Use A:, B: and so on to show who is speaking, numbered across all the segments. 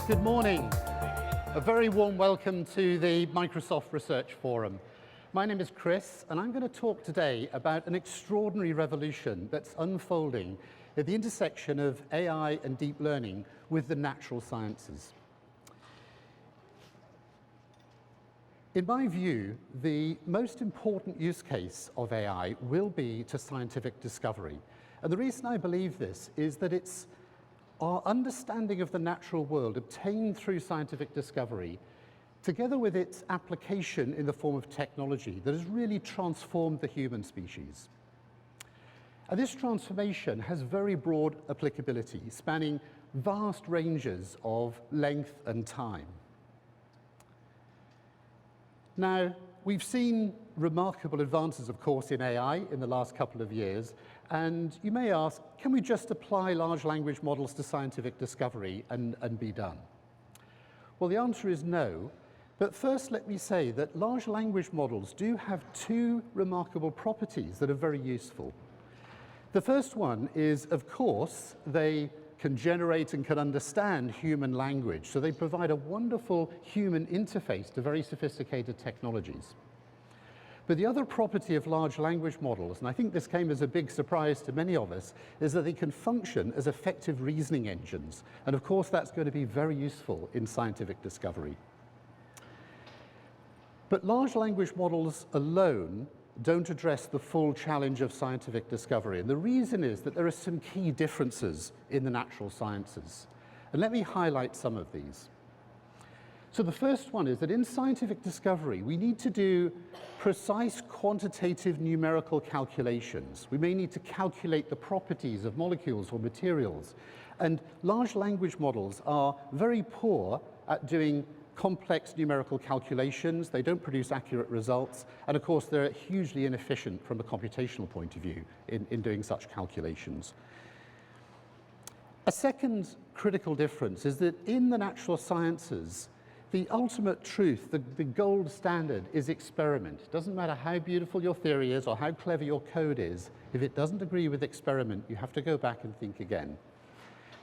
A: Good morning. A very warm welcome to the Microsoft Research Forum. My name is Chris, and I'm going to talk today about an extraordinary revolution that's unfolding at the intersection of AI and deep learning with the natural sciences. In my view, the most important use case of AI will be to scientific discovery. And the reason I believe this is that it's our understanding of the natural world obtained through scientific discovery, together with its application in the form of technology, that has really transformed the human species. And this transformation has very broad applicability, spanning vast ranges of length and time. Now, we've seen remarkable advances, of course, in AI in the last couple of years, and you may ask, can we just apply large language models to scientific discovery and be done? Well, the answer is no, but first let me say that large language models do have two remarkable properties that are very useful. The first one is, of course, they can generate and can understand human language, so they provide a wonderful human interface to very sophisticated technologies. But the other property of large language models, and I think this came as a big surprise to many of us, is that they can function as effective reasoning engines. And of course, that's going to be very useful in scientific discovery. But large language models alone don't address the full challenge of scientific discovery. And the reason is that there are some key differences in the natural sciences. And let me highlight some of these. So the first one is that in scientific discovery, we need to do precise quantitative numerical calculations. We may need to calculate the properties of molecules or materials. And large language models are very poor at doing complex numerical calculations. They don't produce accurate results. And of course, they're hugely inefficient from a computational point of view in doing such calculations. A second critical difference is that in the natural sciences, the ultimate truth, the gold standard, is experiment. It doesn't matter how beautiful your theory is or how clever your code is. If it doesn't agree with experiment, you have to go back and think again.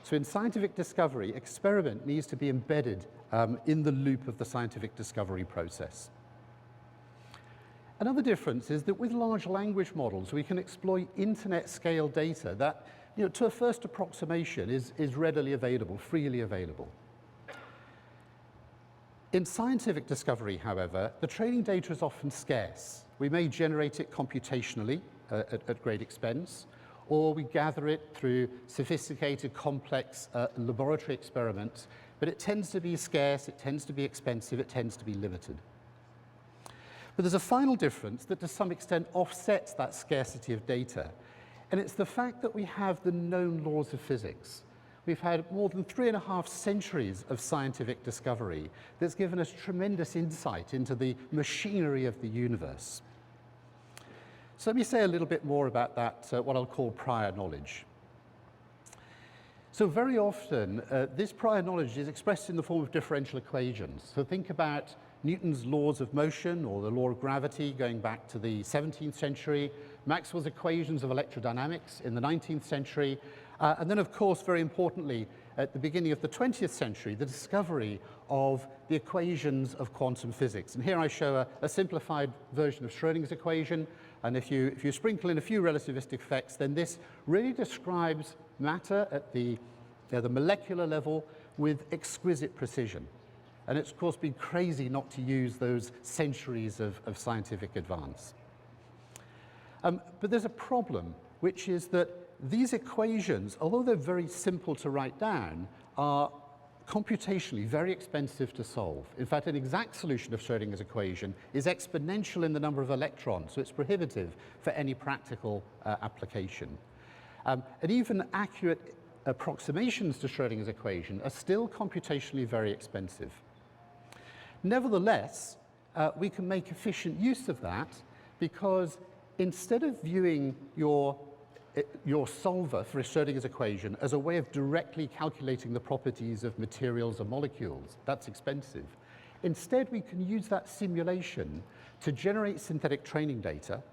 A: So in scientific discovery, experiment needs to be embedded in the loop of the scientific discovery process. Another difference is that with large language models, we can exploit internet-scale data that, to a first approximation, is readily available, freely available. In scientific discovery, however, the training data is often scarce. We may generate it computationally at great expense, or we gather it through sophisticated, complex laboratory experiments, but it tends to be scarce, it tends to be expensive, it tends to be limited. But there's a final difference that to some extent offsets that scarcity of data, and it's the fact that we have the known laws of physics. We've had more than 3.5 centuries of scientific discovery that's given us tremendous insight into the machinery of the universe. So let me say a little bit more about that, what I'll call prior knowledge. So very often, this prior knowledge is expressed in the form of differential equations. So think about Newton's laws of motion, or the law of gravity, going back to the 17th century, Maxwell's equations of electrodynamics in the 19th century, and then, of course, very importantly, at the beginning of the 20th century, the discovery of the equations of quantum physics. And here I show a simplified version of Schrödinger's equation. And if you sprinkle in a few relativistic effects, then this really describes matter at the molecular level with exquisite precision. And it's, of course, been crazy not to use those centuries of scientific advance. But there's a problem, which is that these equations, although they're very simple to write down, are computationally very expensive to solve. In fact, an exact solution of Schrödinger's equation is exponential in the number of electrons, so it's prohibitive for any practical application. And even accurate approximations to Schrödinger's equation are still computationally very expensive. Nevertheless, we can make efficient use of that, because instead of viewing your solver for Schrödinger's equation as a way of directly calculating the properties of materials or molecules, that's expensive. Instead, we can use that simulation to generate synthetic training data,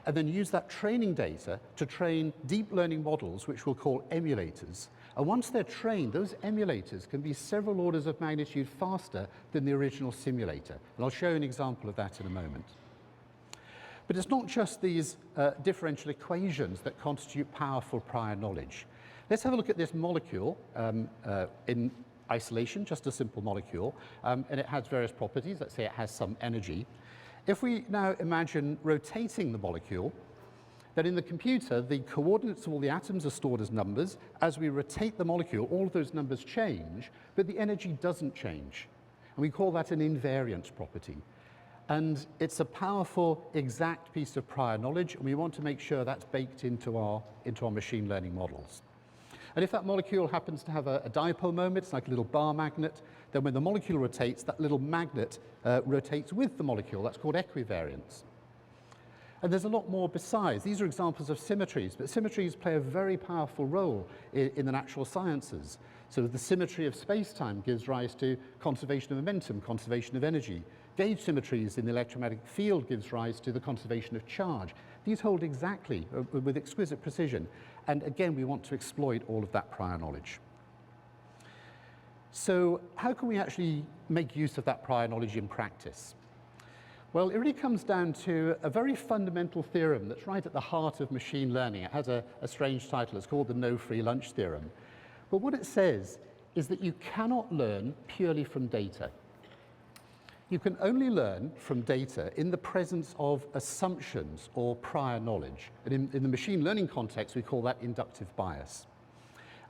A: and then use that training data to train deep learning models, which we'll call emulators. And once they're trained, those emulators can be several orders of magnitude faster than the original simulator. And I'll show you an example of that in a moment. But it's not just these differential equations that constitute powerful prior knowledge. Let's have a look at this molecule in isolation, just a simple molecule, and it has various properties. Let's say it has some energy. If we now imagine rotating the molecule, then in the computer, the coordinates of all the atoms are stored as numbers. As we rotate the molecule, all of those numbers change, but the energy doesn't change. And we call that an invariance property. And it's a powerful, exact piece of prior knowledge, and we want to make sure that's baked into our machine learning models. And if that molecule happens to have a dipole moment, it's like a little bar magnet, then when the molecule rotates, that little magnet rotates with the molecule. That's called equivariance. And there's a lot more besides. These are examples of symmetries, but symmetries play a very powerful role in the natural sciences. So the symmetry of space-time gives rise to conservation of momentum, conservation of energy. Gauge symmetries in the electromagnetic field gives rise to the conservation of charge. These hold exactly, with exquisite precision. And again, we want to exploit all of that prior knowledge. So how can we actually make use of that prior knowledge in practice? Well, it really comes down to a very fundamental theorem that's right at the heart of machine learning. It has a strange title. It's called the no free lunch theorem. But what it says is that you cannot learn purely from data. You can only learn from data in the presence of assumptions or prior knowledge. And in the machine learning context, we call that inductive bias.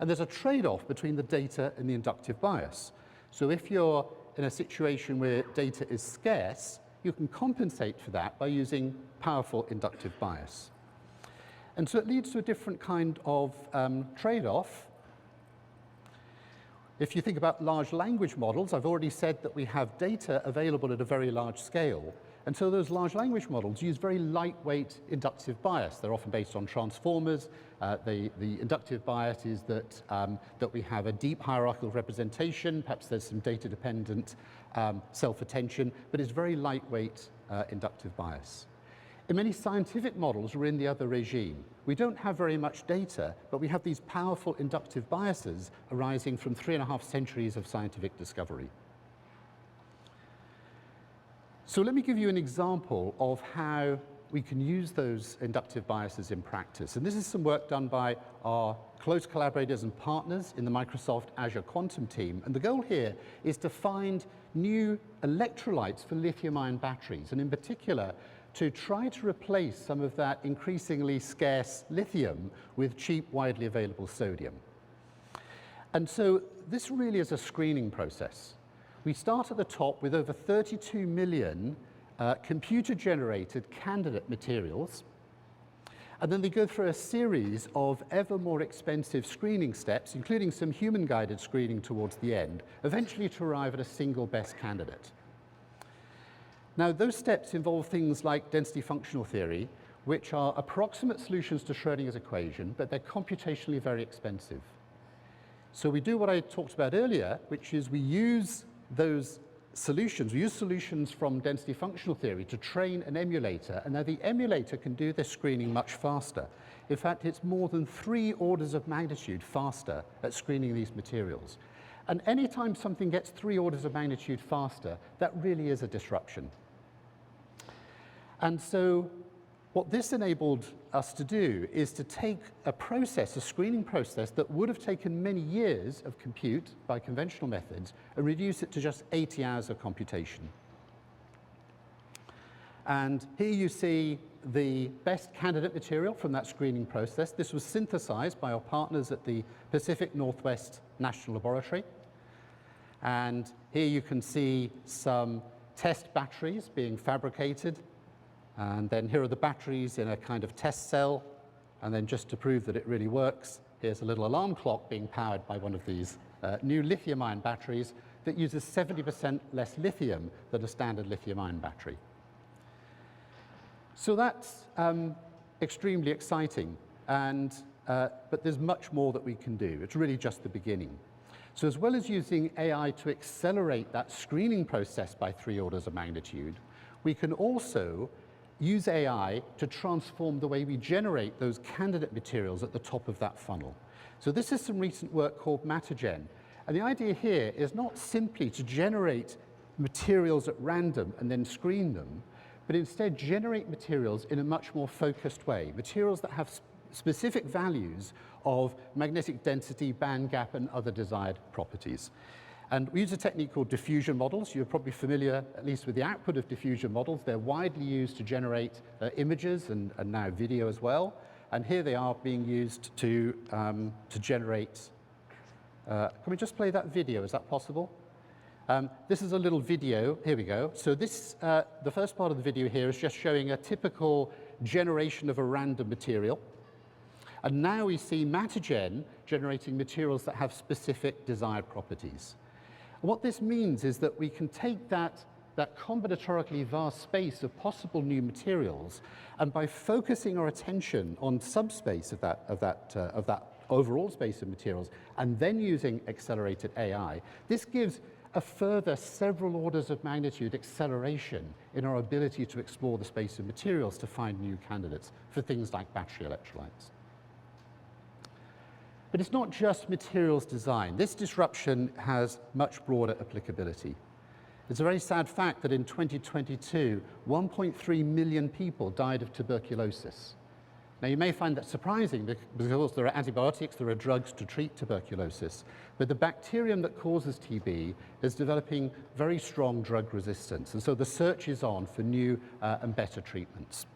A: And there's a trade-off between the data and the inductive bias. So if you're in a situation where data is scarce, you can compensate for that by using powerful inductive bias. And so it leads to a different kind of trade-off. If you think about large language models, I've already said that we have data available at a very large scale. And so those large language models use very lightweight inductive bias. They're often based on transformers. The inductive bias is that we have a deep hierarchical representation. Perhaps there's some data-dependent self-attention, but it's very lightweight inductive bias. In many scientific models, we're in the other regime. We don't have very much data, but we have these powerful inductive biases arising from 3.5 centuries of scientific discovery. So let me give you an example of how we can use those inductive biases in practice. And this is some work done by our close collaborators and partners in the Microsoft Azure Quantum team. And the goal here is to find new electrolytes for lithium-ion batteries, and in particular, to try to replace some of that increasingly scarce lithium with cheap, widely available sodium. And so this really is a screening process. We start at the top with over 32 million computer-generated candidate materials, and then they go through a series of ever more expensive screening steps, including some human-guided screening towards the end, eventually to arrive at a single best candidate. Now, those steps involve things like density functional theory, which are approximate solutions to Schrödinger's equation, but they're computationally very expensive. So we do what I talked about earlier, which is we use those solutions. We use solutions from density functional theory to train an emulator, and now the emulator can do this screening much faster. In fact, it's more than 3 orders of magnitude faster at screening these materials. And anytime something gets 3 orders of magnitude faster, that really is a disruption. And so what this enabled us to do is to take a process, a screening process that would have taken many years of compute by conventional methods, and reduce it to just 80 hours of computation. And here you see the best candidate material from that screening process. This was synthesized by our partners at the Pacific Northwest National Laboratory. And here you can see some test batteries being fabricated. And then here are the batteries in a kind of test cell. And then just to prove that it really works, here's a little alarm clock being powered by one of these new lithium-ion batteries that uses 70% less lithium than a standard lithium-ion battery. So that's extremely exciting, but there's much more that we can do. It's really just the beginning. So as well as using AI to accelerate that screening process by 3 orders of magnitude, we can also use AI to transform the way we generate those candidate materials at the top of that funnel. So this is some recent work called MatterGen. And the idea here is not simply to generate materials at random and then screen them, but instead generate materials in a much more focused way, materials that have specific values of magnetic density, band gap, and other desired properties. And we use a technique called diffusion models. You're probably familiar, at least with the output of diffusion models. They're widely used to generate images and now video as well. And here they are being used to generate. Can we just play that video? Is that possible? This is a little video. Here we go. So this, the first part of the video here is just showing a typical generation of a random material. And now we see MatterGen generating materials that have specific desired properties. What this means is that we can take that combinatorically vast space of possible new materials, and by focusing our attention on subspace of that overall space of materials, and then using accelerated AI, this gives a further several orders of magnitude acceleration in our ability to explore the space of materials to find new candidates for things like battery electrolytes. But it's not just materials design. This disruption has much broader applicability. It's a very sad fact that in 2022, 1.3 million people died of tuberculosis. Now, you may find that surprising because there are antibiotics, there are drugs to treat tuberculosis, but the bacterium that causes TB is developing very strong drug resistance, and so the search is on for new and better treatments.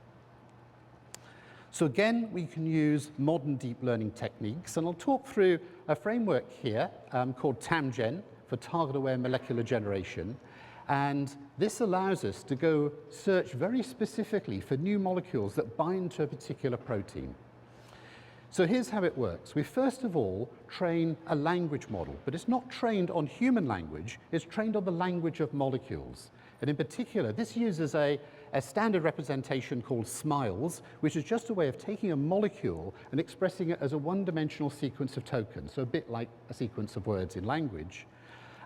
A: So again, we can use modern deep learning techniques, and I'll talk through a framework here called TAMGen for target-aware molecular generation. And this allows us to go search very specifically for new molecules that bind to a particular protein. So here's how it works. We first of all train a language model, but it's not trained on human language, it's trained on the language of molecules. And in particular, this uses a standard representation called SMILES, which is just a way of taking a molecule and expressing it as a one-dimensional sequence of tokens, so a bit like a sequence of words in language.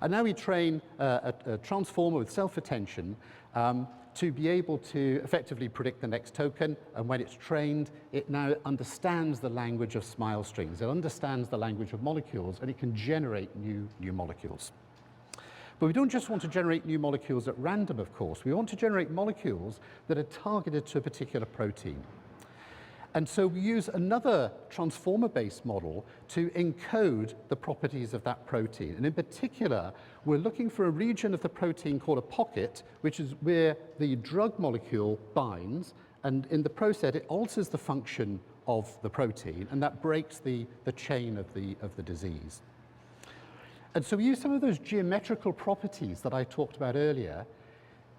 A: And now we train a transformer with self-attention to be able to effectively predict the next token. And when it's trained, it now understands the language of SMILE strings. It understands the language of molecules, and it can generate new molecules. But we don't just want to generate new molecules at random, of course. We want to generate molecules that are targeted to a particular protein. And so we use another transformer-based model to encode the properties of that protein. And in particular, we're looking for a region of the protein called a pocket, which is where the drug molecule binds. And in the process, it alters the function of the protein, and that breaks the chain of the disease. And so we use some of those geometrical properties that I talked about earlier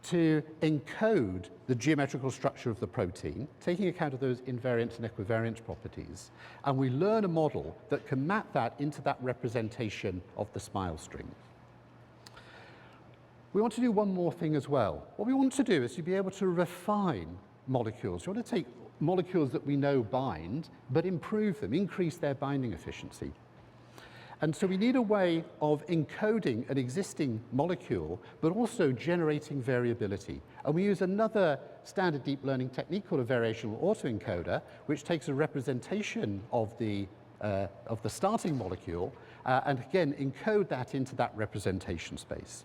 A: to encode the geometrical structure of the protein, taking account of those invariant and equivariant properties. And we learn a model that can map that into that representation of the SMILE string. We want to do one more thing as well. What we want to do is to be able to refine molecules. We want to take molecules that we know bind, but improve them, increase their binding efficiency. And so we need a way of encoding an existing molecule, but also generating variability. And we use another standard deep learning technique called a variational autoencoder, which takes a representation of the starting molecule, and again, encode that into that representation space.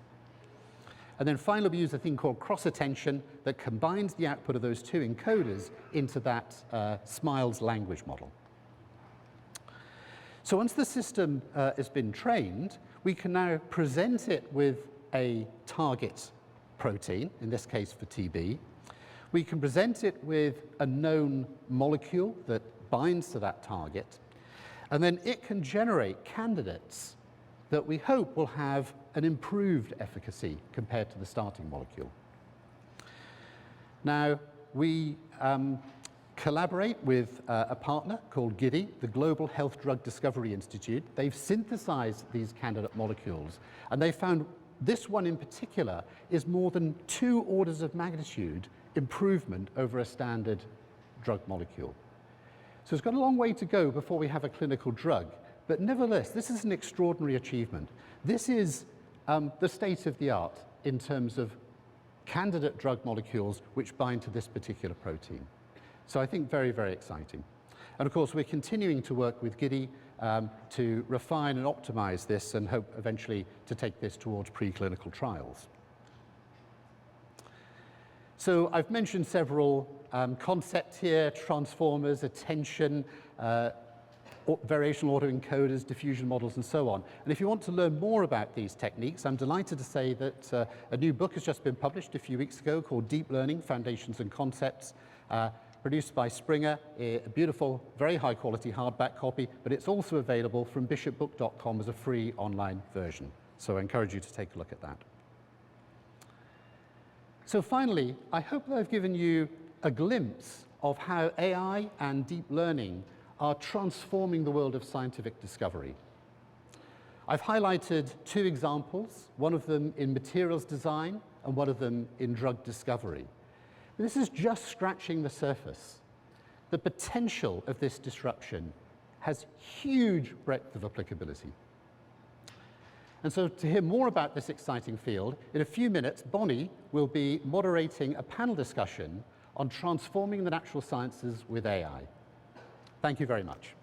A: And then finally, we use a thing called cross-attention that combines the output of those two encoders into that SMILES language model. So once the system has been trained, we can now present it with a target protein, in this case for TB. We can present it with a known molecule that binds to that target, and then it can generate candidates that we hope will have an improved efficacy compared to the starting molecule. Now, we collaborate with a partner called GIDI, the Global Health Drug Discovery Institute. They've synthesized these candidate molecules, and they found this one in particular is more than 2 orders of magnitude improvement over a standard drug molecule. So it's got a long way to go before we have a clinical drug, but nevertheless, this is an extraordinary achievement. This is the state of the art in terms of candidate drug molecules which bind to this particular protein. So I think very, very exciting. And of course, we're continuing to work with Giddy to refine and optimize this and hope eventually to take this towards preclinical trials. So I've mentioned several concepts here: transformers, attention, variational autoencoders, diffusion models, and so on. And if you want to learn more about these techniques, I'm delighted to say that a new book has just been published a few weeks ago called Deep Learning, Foundations and Concepts, produced by Springer, a beautiful, very high-quality hardback copy, but it's also available from bishopbook.com as a free online version. So I encourage you to take a look at that. So finally, I hope that I've given you a glimpse of how AI and deep learning are transforming the world of scientific discovery. I've highlighted two examples, one of them in materials design and one of them in drug discovery. This is just scratching the surface. The potential of this disruption has huge breadth of applicability. And so to hear more about this exciting field, in a few minutes, Bonnie will be moderating a panel discussion on transforming the natural sciences with AI. Thank you very much.